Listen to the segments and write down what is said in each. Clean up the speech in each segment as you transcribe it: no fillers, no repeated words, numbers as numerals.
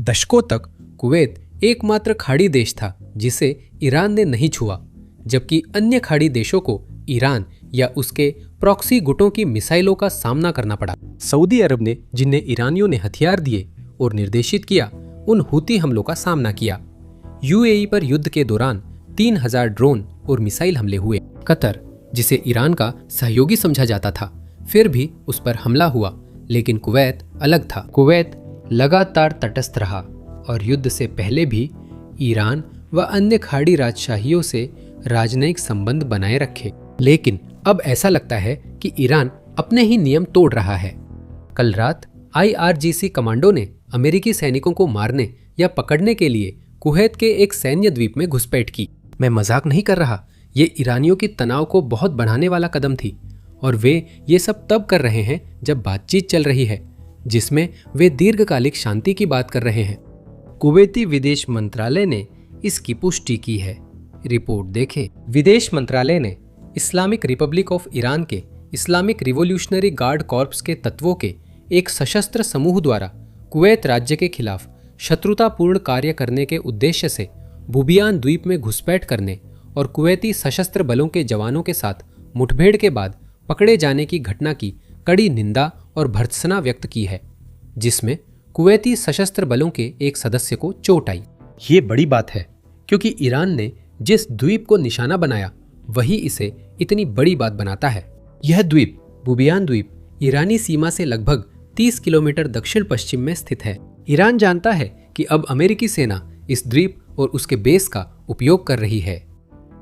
दशकों तक कुवैत एकमात्र खाड़ी देश था जिसे ईरान ने नहीं छुआ, जबकि अन्य खाड़ी देशों को ईरान या उसके प्रॉक्सी गुटों की मिसाइलों का सामना करना पड़ा। सऊदी अरब ने, जिन्हें ईरानियों ने हथियार दिए और निर्देशित किया, उन हूती हमलों का सामना किया। यूएई पर युद्ध के दौरान 3000 ड्रोन और मिसाइल हमले हुए। कतर, जिसे ईरान का सहयोगी समझा जाता था, फिर भी उस पर हमला हुआ, लेकिन कुवैत अलग था। कुवैत लगातार तटस्थ रहा और युद्ध से पहले भी ईरान व अन्य खाड़ी राजशाहियों से राजनयिक संबंध बनाए रखे। लेकिन अब ऐसा लगता है कि ईरान अपने ही नियम तोड़ रहा है। कल रात IRGC कमांडो ने अमेरिकी सैनिकों को मारने या पकड़ने के लिए कुवैत के एक सैन्य द्वीप में घुसपैठ की। मैं मजाक नहीं कर रहा, ये ईरानियों की तनाव को बहुत बढ़ाने वाला कदम थी, और वे ये सब तब कर रहे हैं जब बातचीत चल रही है, जिसमें वे दीर्घकालिक शांति की बात कर रहे हैं। कुवैती विदेश मंत्रालय ने इसकी पुष्टि की है। रिपोर्ट देखें। विदेश मंत्रालय ने इस्लामिक रिपब्लिक ऑफ ईरान के इस्लामिक रिवोल्यूशनरी गार्ड कॉर्प्स के तत्वों के एक सशस्त्र समूह द्वारा कुवैत राज्य के खिलाफ शत्रुतापूर्ण कार्य करने के उद्देश्य से बुबियान द्वीप में घुसपैठ करने और कुवैती सशस्त्र बलों के जवानों के साथ मुठभेड़ के बाद पकड़े जाने की घटना की कड़ी निंदा और भर्त्सना व्यक्त की है, जिसमें कुवैती सशस्त्र बलों के एक सदस्य को चोट आई। ये बड़ी बात है, क्योंकि ईरान ने जिस द्वीप को निशाना बनाया वही इसे इतनी बड़ी बात बनाता है। यह द्वीप, बुबियान द्वीप, ईरानी सीमा से लगभग 30 किलोमीटर दक्षिण पश्चिम में स्थित है। ईरान जानता है कि अब अमेरिकी सेना इस द्वीप और उसके बेस का उपयोग कर रही है।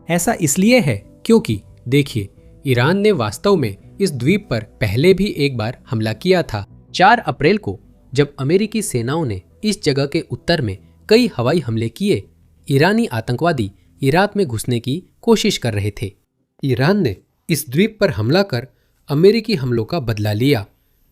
ऐसा इसलिए है क्योंकि देखिए, ईरान ने वास्तव में इस द्वीप पर पहले भी एक बार हमला किया था। 4 अप्रैल को जब अमेरिकी सेनाओं ने इस जगह के उत्तर में कई हवाई हमले किए, ईरानी आतंकवादी इराक में घुसने की कोशिश कर रहे थे। ईरान ने इस द्वीप पर हमला कर अमेरिकी हमलों का बदला लिया,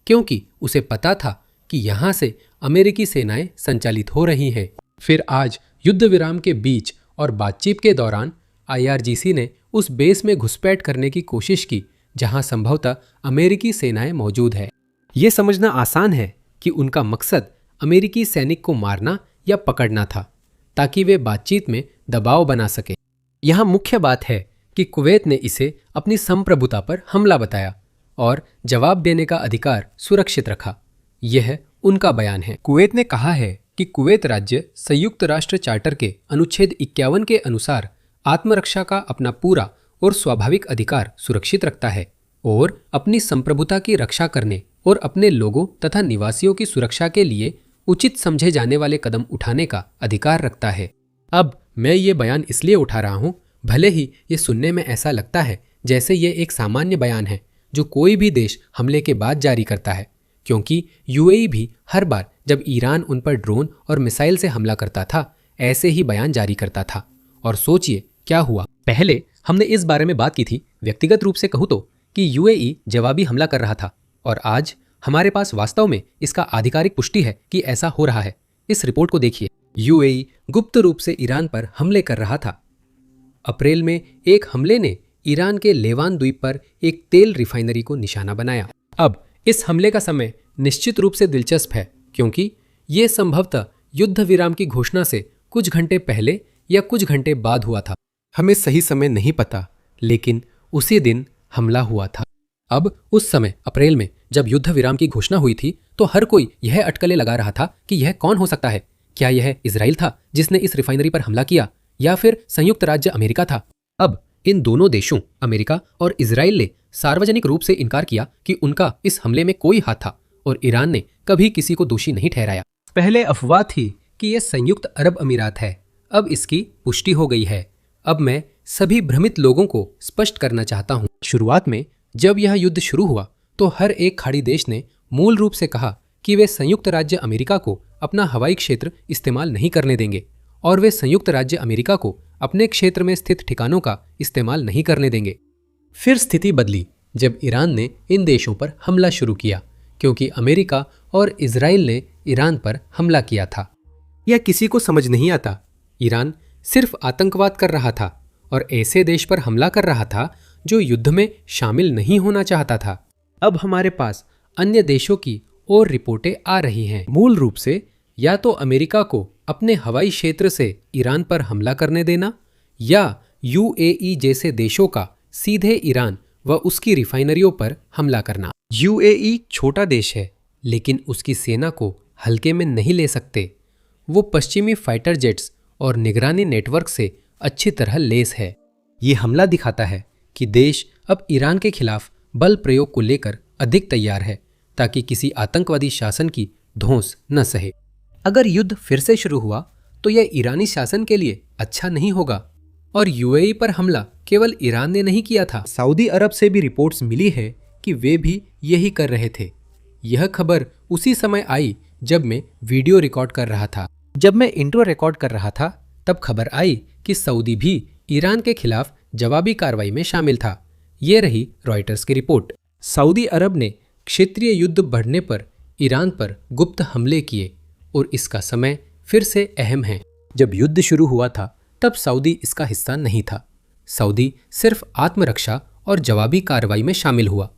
क्योंकि उसे पता था कि यहाँ से अमेरिकी सेनाएं संचालित हो रही हैं। फिर आज युद्ध विराम के बीच और बातचीत के दौरान IRGC ने उस बेस में घुसपैठ करने की कोशिश की जहां संभवतः अमेरिकी सेनाएं मौजूद है। ये समझना आसान है कि उनका मकसद अमेरिकी सैनिक को मारना या पकड़ना था, ताकि वे बातचीत में दबाव बना सके। यहाँ मुख्य बात है कि कुवैत ने इसे अपनी संप्रभुता पर हमला बताया और जवाब देने का अधिकार सुरक्षित रखा। यह उनका बयान है। कुवैत ने कहा है कि कुवैत राज्य संयुक्त राष्ट्र चार्टर के अनुच्छेद 51 के अनुसार आत्मरक्षा का अपना पूरा और स्वाभाविक अधिकार सुरक्षित रखता है और अपनी संप्रभुता की रक्षा करने और अपने लोगों तथा निवासियों की सुरक्षा के लिए उचित समझे जाने वाले कदम उठाने का अधिकार रखता है। अब मैं ये बयान इसलिए उठा रहा हूँ, भले ही ये सुनने में ऐसा लगता है जैसे ये एक सामान्य बयान है जो कोई भी देश हमले के बाद जारी करता है, क्योंकि यूएई भी हर बार जब ईरान उन पर ड्रोन और मिसाइल से हमला करता था, ऐसे ही बयान जारी करता था। और सोचिए क्या हुआ। पहले हमने इस बारे में बात की थी, व्यक्तिगत रूप से कहूँ तो, कि यूएई जवाबी हमला कर रहा था, और आज हमारे पास वास्तव में इसका आधिकारिक पुष्टि है कि ऐसा हो रहा है। इस रिपोर्ट को देखिए। यूएई गुप्त रूप से ईरान पर हमले कर रहा था। अप्रैल में एक हमले ने ईरान के लेवान द्वीप पर एक तेल रिफाइनरी को निशाना बनाया। अब इस हमले का समय निश्चित रूप से दिलचस्प है, क्योंकि ये संभवतः युद्ध विराम की घोषणा से कुछ घंटे पहले या कुछ घंटे बाद हुआ था। हमें सही समय नहीं पता, लेकिन उसी दिन हमला हुआ था। अब उस समय अप्रैल में जब युद्ध विराम की घोषणा हुई थी, तो हर कोई यह अटकलें लगा रहा था कि यह कौन हो सकता है। क्या यह इजराइल था जिसने इस रिफाइनरी पर हमला किया, या फिर संयुक्त राज्य अमेरिका था? अब इन दोनों देशों, अमेरिका और इजराइल ने सार्वजनिक रूप से इनकार किया कि उनका इस हमले में कोई हाथ था, और ईरान ने कभी किसी को दोषी नहीं ठहराया। पहले अफवाह थी कि यह संयुक्त अरब अमीरात है, अब इसकी पुष्टि हो गई है। अब मैं सभी भ्रमित लोगों को स्पष्ट करना चाहता हूँ। शुरुआत में जब यह युद्ध शुरू हुआ, तो हर एक खाड़ी देश ने मूल रूप से कहा कि वे संयुक्त राज्य अमेरिका को अपना हवाई क्षेत्र इस्तेमाल नहीं करने देंगे, और वे संयुक्त राज्य अमेरिका को अपने क्षेत्र में स्थित ठिकानों का इस्तेमाल नहीं करने देंगे। फिर स्थिति बदली जब ईरान ने इन देशों पर हमला शुरू किया, क्योंकि अमेरिका और इजराइल ने ईरान पर हमला किया था। यह किसी को समझ नहीं आता। ईरान सिर्फ आतंकवाद कर रहा था और ऐसे देश पर हमला कर रहा था जो युद्ध में शामिल नहीं होना चाहता था। अब हमारे पास अन्य देशों की और रिपोर्टें आ रही हैं। मूल रूप से या तो अमेरिका को अपने हवाई क्षेत्र से ईरान पर हमला करने देना या यूएई जैसे देशों का सीधे ईरान व उसकी रिफाइनरियों पर हमला करना। यूएई छोटा देश है, लेकिन उसकी सेना को हल्के में नहीं ले सकते। वो पश्चिमी फाइटर जेट्स और निगरानी नेटवर्क से अच्छी तरह लैस है। ये हमला दिखाता है कि देश अब ईरान के खिलाफ बल प्रयोग को लेकर अधिक तैयार है, ताकि किसी आतंकवादी शासन की धौंस न सहे। अगर युद्ध फिर से शुरू हुआ तो यह ईरानी शासन के लिए अच्छा नहीं होगा। और यूएई पर हमला केवल ईरान ने नहीं किया था, सऊदी अरब से भी रिपोर्ट्स मिली है कि वे भी यही कर रहे थे। यह खबर उसी समय आई जब मैं वीडियो रिकॉर्ड कर रहा था। जब मैं इंट्रो रिकॉर्ड कर रहा था तब खबर आई कि सऊदी भी ईरान के खिलाफ जवाबी कार्रवाई में शामिल था। ये रही रॉयटर्स की रिपोर्ट। सऊदी अरब ने क्षेत्रीय युद्ध बढ़ने पर ईरान पर गुप्त हमले किए और इसका समय फिर से अहम है। जब युद्ध शुरू हुआ था तब सऊदी इसका हिस्सा नहीं था। सऊदी सिर्फ आत्मरक्षा और जवाबी कार्रवाई में शामिल हुआ,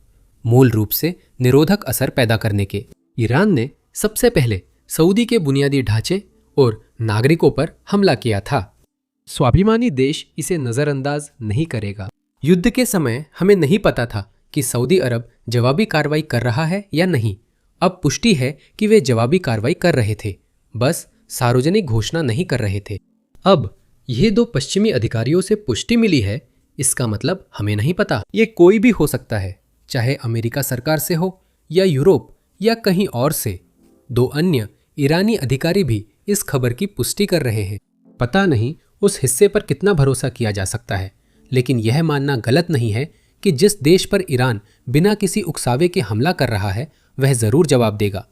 मूल रूप से निरोधक असर पैदा करने के। ईरान ने सबसे पहले सऊदी के बुनियादी ढांचे और नागरिकों पर हमला किया था। स्वाभिमानी देश इसे नजरअंदाज नहीं करेगा। युद्ध के समय हमें नहीं पता था कि सऊदी अरब जवाबी कार्रवाई कर रहा है या नहीं। अब पुष्टि है कि वे जवाबी कार्रवाई कर रहे थे, बस सार्वजनिक घोषणा नहीं कर रहे थे। अब ये दो पश्चिमी अधिकारियों से पुष्टि मिली है, इसका मतलब हमें नहीं पता। ये कोई भी हो सकता है, चाहे अमेरिका सरकार से हो या यूरोप या कहीं और से। दो अन्य ईरानी अधिकारी भी इस खबर की पुष्टि कर रहे हैं। पता नहीं उस हिस्से पर कितना भरोसा किया जा सकता है, लेकिन यह मानना गलत नहीं है कि जिस देश पर ईरान बिना किसी उकसावे के हमला कर रहा है वह जरूर जवाब देगा।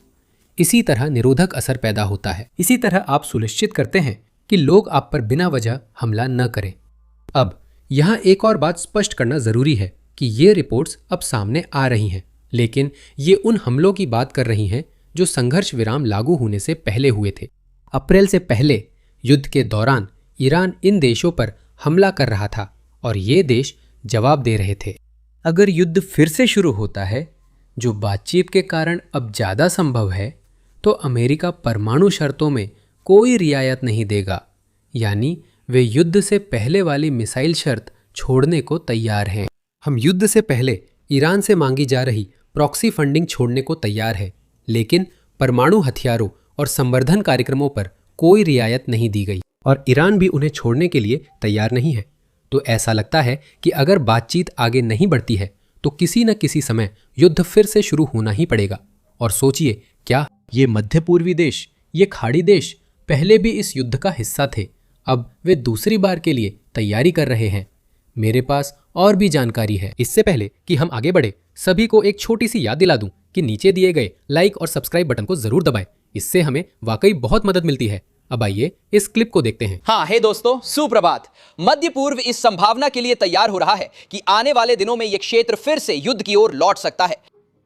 इसी तरह निरोधक असर पैदा होता है। इसी तरह आप सुनिश्चित करते हैं कि लोग आप पर बिना वजह हमला न करें। अब यहाँ एक और बात स्पष्ट करना जरूरी है कि ये रिपोर्ट्स अब सामने आ रही हैं, लेकिन ये उन हमलों की बात कर रही हैं जो संघर्ष विराम लागू होने से पहले हुए थे। अप्रैल से पहले युद्ध के दौरान ईरान इन देशों पर हमला कर रहा था और ये देश जवाब दे रहे थे। अगर युद्ध फिर से शुरू होता है, जो बातचीत के कारण अब ज़्यादा संभव है, तो अमेरिका परमाणु शर्तों में कोई रियायत नहीं देगा। यानी वे युद्ध से पहले वाली मिसाइल शर्त छोड़ने को तैयार हैं। हम युद्ध से पहले ईरान से मांगी जा रही प्रॉक्सी फंडिंग छोड़ने को तैयार है, लेकिन परमाणु हथियारों और संवर्धन कार्यक्रमों पर कोई रियायत नहीं दी गई और ईरान भी उन्हें छोड़ने के लिए तैयार नहीं है। तो ऐसा लगता है कि अगर बातचीत आगे नहीं बढ़ती है तो किसी न किसी समय युद्ध फिर से शुरू होना ही पड़ेगा। और सोचिए, क्या ये मध्य पूर्वी देश, ये खाड़ी देश पहले भी इस युद्ध का हिस्सा थे। अब वे दूसरी बार के लिए तैयारी कर रहे हैं। मेरे पास और भी जानकारी है। इससे पहले कि हम आगे बढ़े, सभी को एक छोटी सी याद दिला दूं कि नीचे दिए गए लाइक और सब्सक्राइब बटन को जरूर दबाएं। इससे हमें वाकई बहुत मदद मिलती है। अब आइए इस क्लिप को देखते हैं। हाँ, हे दोस्तों, सुप्रभात। मध्य पूर्व इस संभावना के लिए तैयार हो रहा है कि आने वाले दिनों में यह क्षेत्र फिर से युद्ध की ओर लौट सकता है।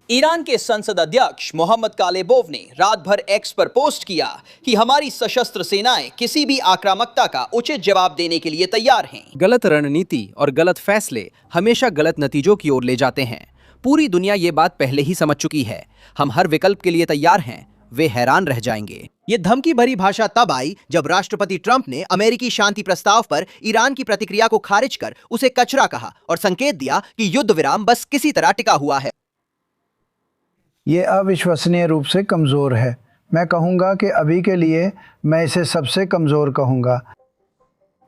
ईरान के संसद अध्यक्ष मोहम्मद कालेबोव ने रात भर एक्स पर पोस्ट किया कि हमारी सशस्त्र सेनाएं किसी भी आक्रामकता का उचित जवाब देने के लिए तैयार हैं। गलत रणनीति और गलत फैसले हमेशा गलत नतीजों की ओर ले जाते हैं। पूरी दुनिया ये बात पहले ही समझ चुकी है। हम हर विकल्प के लिए तैयार हैं। वे हैरान रह जाएंगे। ये धमकी भरी भाषा तब आई जब राष्ट्रपति ट्रंप ने अमेरिकी शांति प्रस्ताव पर ईरान की प्रतिक्रिया को खारिज कर उसे कचरा कहा और संकेत दिया कि युद्ध विराम बस किसी तरह टिका हुआ है। ये अविश्वसनीय रूप से कमज़ोर है। मैं कहूँगा कि अभी के लिए मैं इसे सबसे कमज़ोर कहूँगा।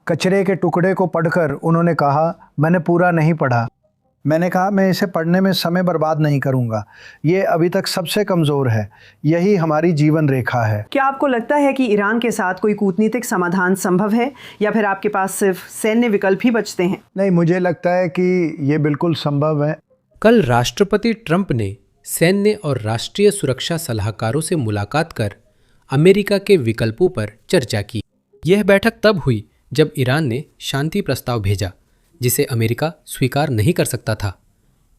कचरे के टुकड़े को पढ़कर उन्होंने कहा, मैंने पूरा नहीं पढ़ा। मैंने कहा, मैं इसे पढ़ने में समय बर्बाद नहीं करूँगा। ये अभी तक सबसे कमज़ोर है। यही हमारी जीवन रेखा है। क्या आपको लगता है कि ईरान के साथ कोई कूटनीतिक समाधान संभव है या फिर आपके पास सिर्फ सैन्य विकल्प ही बचते हैं? नहीं, मुझे लगता है कि ये बिल्कुल संभव है। कल राष्ट्रपति ट्रंप ने सैन्य और राष्ट्रीय सुरक्षा सलाहकारों से मुलाकात कर अमेरिका के विकल्पों पर चर्चा की। यह बैठक तब हुई जब ईरान ने शांति प्रस्ताव भेजा, जिसे अमेरिका स्वीकार नहीं कर सकता था।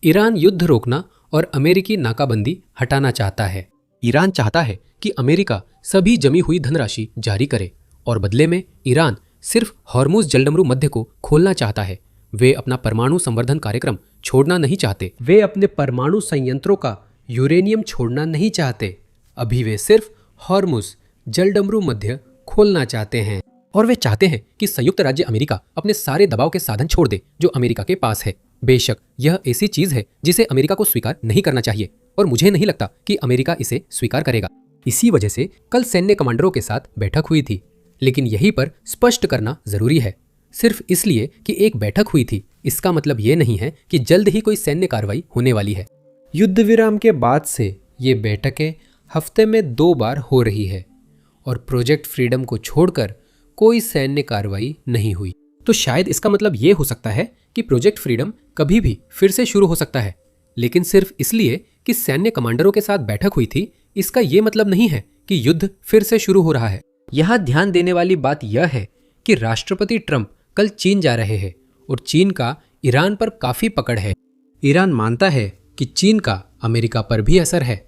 ईरान युद्ध रोकना और अमेरिकी नाकाबंदी हटाना चाहता है। ईरान चाहता है कि अमेरिका सभी जमी हुई धनराशि जारी करे और बदले में ईरान सिर्फ हॉर्मुज जलडमरू मध्य को खोलना चाहता है। वे अपना परमाणु संवर्धन कार्यक्रम छोड़ना नहीं चाहते। वे अपने परमाणु संयंत्रों का यूरेनियम छोड़ना नहीं चाहते। अभी वे सिर्फ हॉर्मुज जलडमरू मध्य खोलना चाहते हैं और वे चाहते हैं कि संयुक्त राज्य अमेरिका अपने सारे दबाव के साधन छोड़ दे जो अमेरिका के पास है। बेशक यह ऐसी चीज है जिसे अमेरिका को स्वीकार नहीं करना चाहिए और मुझे नहीं लगता कि अमेरिका इसे स्वीकार करेगा। इसी वजह से कल सैन्य कमांडरों के साथ बैठक हुई थी, लेकिन यहीं पर स्पष्ट करना जरूरी है। सिर्फ इसलिए कि एक बैठक हुई थी इसका मतलब ये नहीं है कि जल्द ही कोई सैन्य कार्रवाई होने वाली है। युद्ध विराम के बाद से ये बैठकें हफ्ते में 2 बार हो रही है और प्रोजेक्ट फ्रीडम को छोड़कर कोई सैन्य कार्रवाई नहीं हुई। तो शायद इसका मतलब ये हो सकता है कि प्रोजेक्ट फ्रीडम कभी भी फिर से शुरू हो सकता है, लेकिन सिर्फ इसलिए कि सैन्य कमांडरों के साथ बैठक हुई थी इसका ये मतलब नहीं है कि युद्ध फिर से शुरू हो रहा है। यहाँ ध्यान देने वाली बात यह है कि राष्ट्रपति ट्रंप कल चीन जा रहे हैं और चीन का ईरान पर काफी पकड़ है। ईरान मानता है कि चीन का अमेरिका पर भी असर है।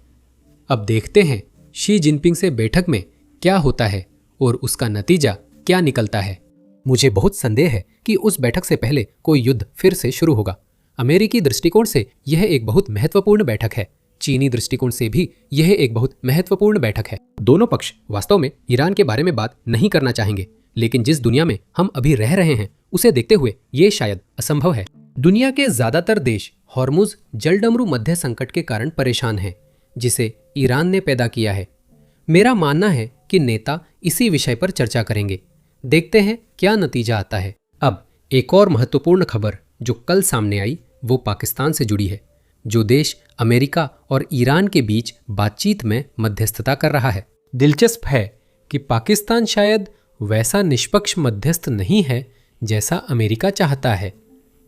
अब देखते हैं शी जिनपिंग से बैठक में क्या होता है और उसका नतीजा क्या निकलता है। मुझे बहुत संदेह है कि उस बैठक से पहले कोई युद्ध फिर से शुरू होगा। अमेरिकी दृष्टिकोण से यह एक बहुत महत्वपूर्ण बैठक है, चीनी दृष्टिकोण से भी यह एक बहुत महत्वपूर्ण बैठक है। दोनों पक्ष वास्तव में ईरान के बारे में बात नहीं करना चाहेंगे, लेकिन जिस दुनिया में हम अभी रह रहे हैं उसे देखते हुए ये शायद असंभव है। दुनिया के ज्यादातर देश हॉर्मुज जलडमरू मध्य संकट के कारण परेशान हैं, जिसे ईरान ने पैदा किया है। मेरा मानना है कि नेता इसी विषय पर चर्चा करेंगे। देखते हैं क्या नतीजा आता है। अब एक और महत्वपूर्ण खबर जो कल सामने आई वो पाकिस्तान से जुड़ी है, जो देश अमेरिका और ईरान के बीच बातचीत में मध्यस्थता कर रहा है। दिलचस्प है कि पाकिस्तान शायद वैसा निष्पक्ष मध्यस्थ नहीं है जैसा अमेरिका चाहता है।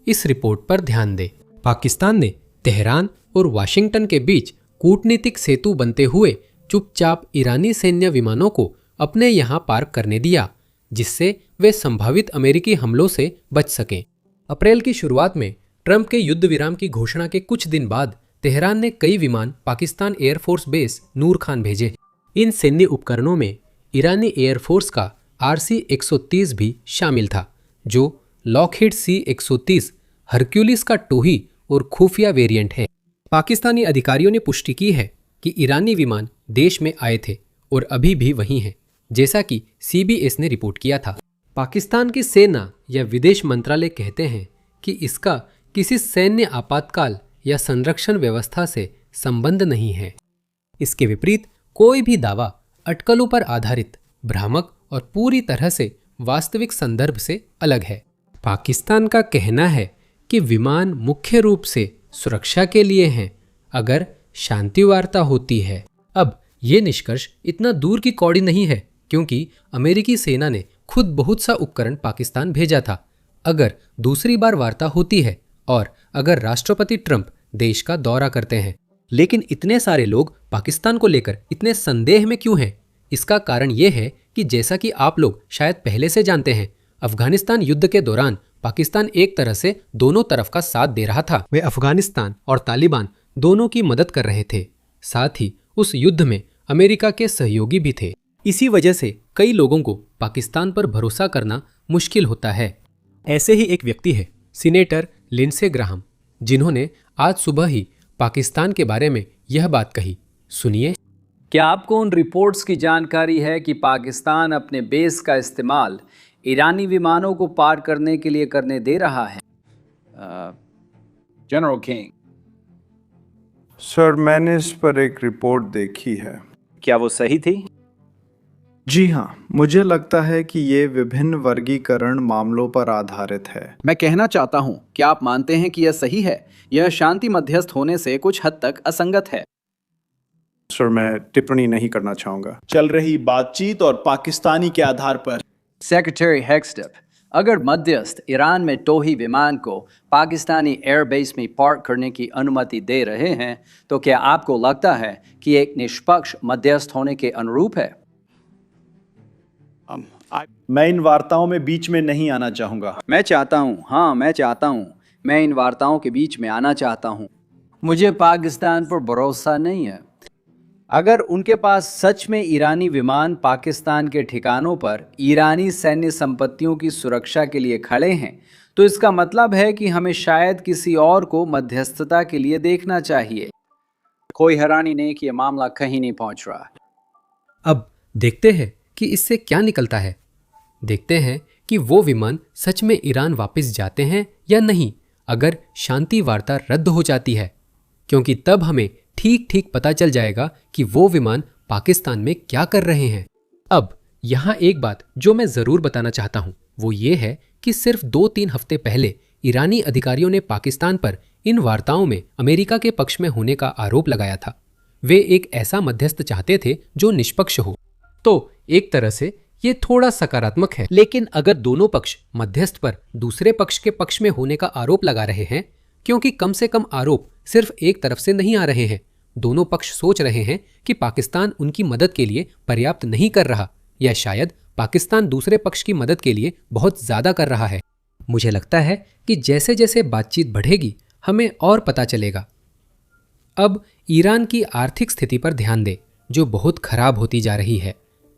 इस रिपोर्ट पर ध्यान दें। पाकिस्तान ने तेहरान और वाशिंगटन के बीच कूटनीतिक सेतु बनते हुए चुपचाप ईरानी सैन्य विमानों को अपने यहां पार्क करने दिया, जिससे वे संभावित अमेरिकी हमलों से बच सकें। अप्रैल की शुरुआत में ट्रंप के युद्ध विराम की घोषणा के कुछ दिन बाद तेहरान ने कई विमान पाकिस्तान एयरफोर्स बेस नूर खान भेजे। इन सैन्य उपकरणों में ईरानी एयरफोर्स का RC-130 भी शामिल था, जो लॉकहीड C-130 हरक्यूलिस का टोही और खुफिया वेरिएंट है। पाकिस्तानी अधिकारियों ने पुष्टि की है कि ईरानी विमान देश में आए थे और अभी भी वहीं हैं, जैसा कि CBS ने रिपोर्ट किया था। पाकिस्तान की सेना या विदेश मंत्रालय कहते हैं कि इसका किसी सैन्य आपातकाल या संरक्षण व्यवस्था से संबंध नहीं है। इसके विपरीत कोई भी दावा अटकलों पर आधारित, भ्रामक और पूरी तरह से वास्तविक संदर्भ से अलग है। पाकिस्तान का कहना है कि विमान मुख्य रूप से सुरक्षा के लिए हैं अगर शांति वार्ता होती है। अब ये निष्कर्ष इतना दूर की कौड़ी नहीं है, क्योंकि अमेरिकी सेना ने खुद बहुत सा उपकरण पाकिस्तान भेजा था। अगर दूसरी बार वार्ता होती है और अगर राष्ट्रपति ट्रंप देश का दौरा करते हैं, लेकिन इतने सारे लोग पाकिस्तान को लेकर इतने संदेह में क्यों हैं? इसका कारण यह है कि जैसा कि आप लोग शायद पहले से जानते हैं, अफगानिस्तान युद्ध के दौरान पाकिस्तान एक तरह से दोनों तरफ का साथ दे रहा था। वे अफगानिस्तान और तालिबान दोनों की मदद कर रहे थे, साथ ही उस युद्ध में अमेरिका के सहयोगी भी थे। इसी वजह से कई लोगों को पाकिस्तान पर भरोसा करना मुश्किल होता है। ऐसे ही एक व्यक्ति है सीनेटर लिंडसे ग्राहम, जिन्होंने आज सुबह ही पाकिस्तान के बारे में यह बात कही। सुनिए। क्या आपको उन रिपोर्ट्स की जानकारी है कि पाकिस्तान अपने बेस का इस्तेमाल ईरानी विमानों को पार करने के लिए करने दे रहा है? General king. सर, मैंने इस पर एक रिपोर्ट देखी है। क्या वो सही थी? जी हाँ, मुझे लगता है कि ये विभिन्न वर्गीकरण मामलों पर आधारित है। मैं कहना चाहता हूं, क्या आप मानते हैं कि यह सही है? यह शांति मध्यस्थ होने से कुछ हद तक असंगत है। सर, मैं टिप्पणी नहीं करना चाहूंगा। चल रही बातचीत और पाकिस्तानी के आधार पर। सेक्रेटरी हेक्सटेप, अगर मध्यस्थ ईरान में टोही विमान को पाकिस्तानी एयरबेस में पार्क करने की अनुमति दे रहे हैं, तो क्या आपको लगता है कि एक निष्पक्ष मध्यस्थ होने के अनुरूप है? मैं इन वार्ताओं में बीच में नहीं आना चाहूंगा। मैं चाहता हूं। मैं इन वार्ताओं के बीच में आना चाहता हूं। मुझे पाकिस्तान पर भरोसा नहीं है। अगर उनके पास सच में ईरानी विमान पाकिस्तान के ठिकानों पर ईरानी सैन्य संपत्तियों की सुरक्षा के लिए खड़े हैं, तो इसका मतलब है कि हमें शायद किसी और को मध्यस्थता के लिए देखना चाहिए। कोई हैरानी नहीं कि यह मामला कहीं नहीं पहुंच रहा। अब देखते हैं कि इससे क्या निकलता है। देखते हैं कि वो विमान सच में ईरान वापस जाते हैं या नहीं अगर शांति वार्ता रद्द हो जाती है, क्योंकि तब हमें ठीक ठीक पता चल जाएगा कि वो विमान पाकिस्तान में क्या कर रहे हैं। अब यहाँ एक बात जो मैं ज़रूर बताना चाहता हूँ वो ये है कि सिर्फ 2-3 हफ्ते पहले ईरानी अधिकारियों ने पाकिस्तान पर इन वार्ताओं में अमेरिका के पक्ष में होने का आरोप लगाया था। वे एक ऐसा मध्यस्थ चाहते थे जो निष्पक्ष हो। तो एक तरह से ये थोड़ा सकारात्मक है, लेकिन अगर दोनों पक्ष मध्यस्थ पर दूसरे पक्ष के पक्ष में होने का आरोप लगा रहे हैं, क्योंकि कम से कम आरोप सिर्फ एक तरफ से नहीं आ रहे हैं, दोनों पक्ष सोच रहे हैं कि पाकिस्तान उनकी मदद के लिए पर्याप्त नहीं कर रहा या शायद पाकिस्तान दूसरे पक्ष की मदद के लिए बहुत ज़्यादा कर रहा है। मुझे लगता है कि जैसे जैसे बातचीत बढ़ेगी हमें और पता चलेगा। अब ईरान की आर्थिक स्थिति पर ध्यान दें जो बहुत खराब होती जा रही है।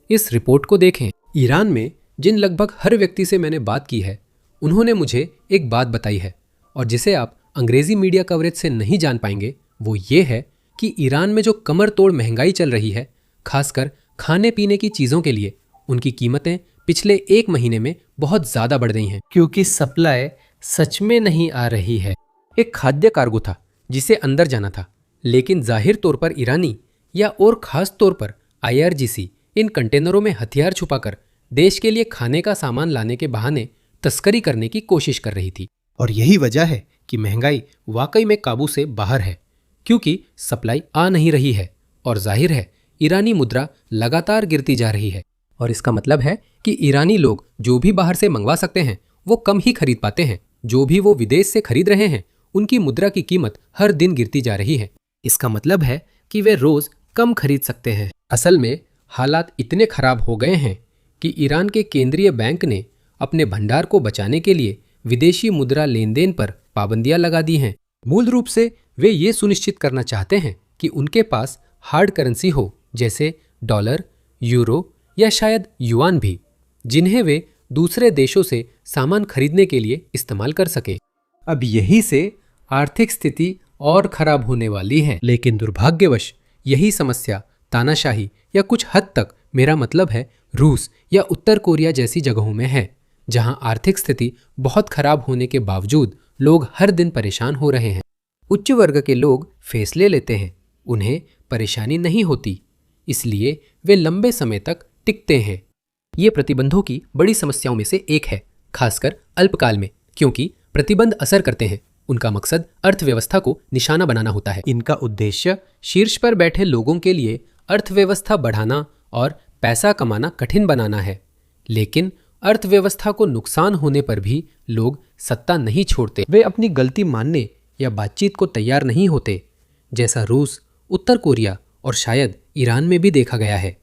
इस रिपोर्ट को देखें। ईरान में जिन लगभग हर व्यक्ति से मैंने बात की है उन्होंने मुझे एक बात बताई है और जिसे आप अंग्रेजी मीडिया कवरेज से नहीं जान पाएंगे, वो ये है कि ईरान में जो कमर तोड़ महंगाई चल रही है, खासकर खाने पीने की चीज़ों के लिए, उनकी कीमतें पिछले 1 महीने में बहुत ज़्यादा बढ़ गई हैं, क्योंकि सप्लाई सच में नहीं आ रही है। एक खाद्य कार्गो था जिसे अंदर जाना था, लेकिन जाहिर तौर पर ईरानी या और ख़ास तौर पर IRGC इन कंटेनरों में हथियार छुपाकर देश के लिए खाने का सामान लाने के बहाने तस्करी करने की कोशिश कर रही थी। और यही वजह है कि महंगाई वाकई में काबू से बाहर है, क्योंकि सप्लाई आ नहीं रही है और जाहिर है ईरानी मुद्रा लगातार गिरती जा रही है। और इसका मतलब है कि ईरानी लोग जो भी बाहर से मंगवा सकते हैं वो कम ही खरीद पाते हैं। जो भी वो विदेश से खरीद रहे हैं उनकी मुद्रा की कीमत हर दिन गिरती जा रही है। इसका मतलब है कि वे रोज कम खरीद सकते हैं। असल में हालात इतने खराब हो गए हैं कि ईरान के केंद्रीय बैंक ने अपने भंडार को बचाने के लिए विदेशी मुद्रा लेन देन पर पाबंदियां लगा दी हैं। मूल रूप से वे ये सुनिश्चित करना चाहते हैं कि उनके पास हार्ड करेंसी हो, जैसे डॉलर, यूरो या शायद युआन भी, जिन्हें वे दूसरे देशों से सामान खरीदने के लिए इस्तेमाल कर सके। अब यही से आर्थिक स्थिति और खराब होने वाली है। लेकिन दुर्भाग्यवश यही समस्या तानाशाही या कुछ हद तक, मेरा मतलब है रूस या उत्तर कोरिया जैसी जगहों में है, जहां आर्थिक स्थिति बहुत खराब होने के बावजूद लोग हर दिन परेशान हो रहे हैं। उच्च वर्ग के लोग फैसले लेते हैं, उन्हें परेशानी नहीं होती, इसलिए वे लंबे समय तक टिकते हैं। ये प्रतिबंधों की बड़ी समस्याओं में से एक है, खासकर अल्पकाल में, क्योंकि प्रतिबंध असर करते हैं। उनका मकसद अर्थव्यवस्था को निशाना बनाना होता है। इनका उद्देश्य शीर्ष पर बैठे लोगों के लिए अर्थव्यवस्था बढ़ाना और पैसा कमाना कठिन बनाना है। लेकिन अर्थव्यवस्था को नुकसान होने पर भी लोग सत्ता नहीं छोड़ते। वे अपनी गलती मानने या बातचीत को तैयार नहीं होते, जैसा रूस, उत्तर कोरिया और शायद ईरान में भी देखा गया है।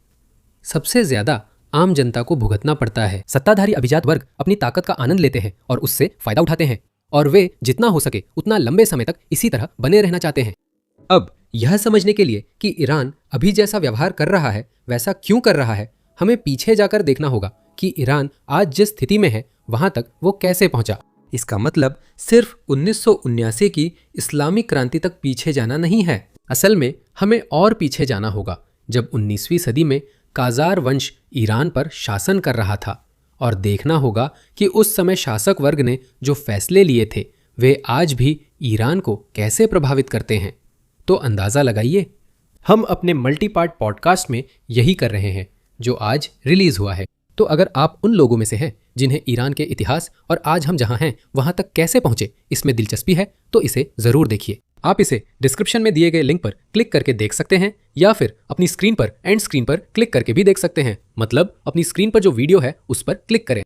सबसे ज्यादा आम जनता को भुगतना पड़ता है। सत्ताधारी अभिजात वर्ग अपनी ताकत का आनंद लेते हैं और उससे फायदा उठाते हैं, और वे जितना हो सके उतना लंबे समय तक इसी तरह बने रहना चाहते हैं। अब यह समझने के लिए कि ईरान अभी जैसा व्यवहार कर रहा है वैसा क्यों कर रहा है, हमें पीछे जाकर देखना होगा कि ईरान आज जिस स्थिति में है वहां तक वो कैसे पहुंचा। इसका मतलब सिर्फ 1979 की इस्लामिक क्रांति तक पीछे जाना नहीं है। असल में हमें और पीछे जाना होगा, जब 19वीं सदी में काजार वंश ईरान पर शासन कर रहा था, और देखना होगा कि उस समय शासक वर्ग ने जो फैसले लिए थे वे आज भी ईरान को कैसे प्रभावित करते हैं। तो अंदाज़ा लगाइए। हम अपने मल्टी पार्ट पॉडकास्ट में यही कर रहे हैं जो आज रिलीज हुआ है। तो अगर आप उन लोगों में से हैं जिन्हें ईरान के इतिहास और आज हम जहां हैं वहां तक कैसे पहुंचे इसमें दिलचस्पी है, तो इसे ज़रूर देखिए। आप इसे डिस्क्रिप्शन में दिए गए लिंक पर क्लिक करके देख सकते हैं, या फिर अपनी स्क्रीन पर एंड स्क्रीन पर क्लिक करके भी देख सकते हैं। मतलब अपनी स्क्रीन पर जो वीडियो है उस पर क्लिक करें।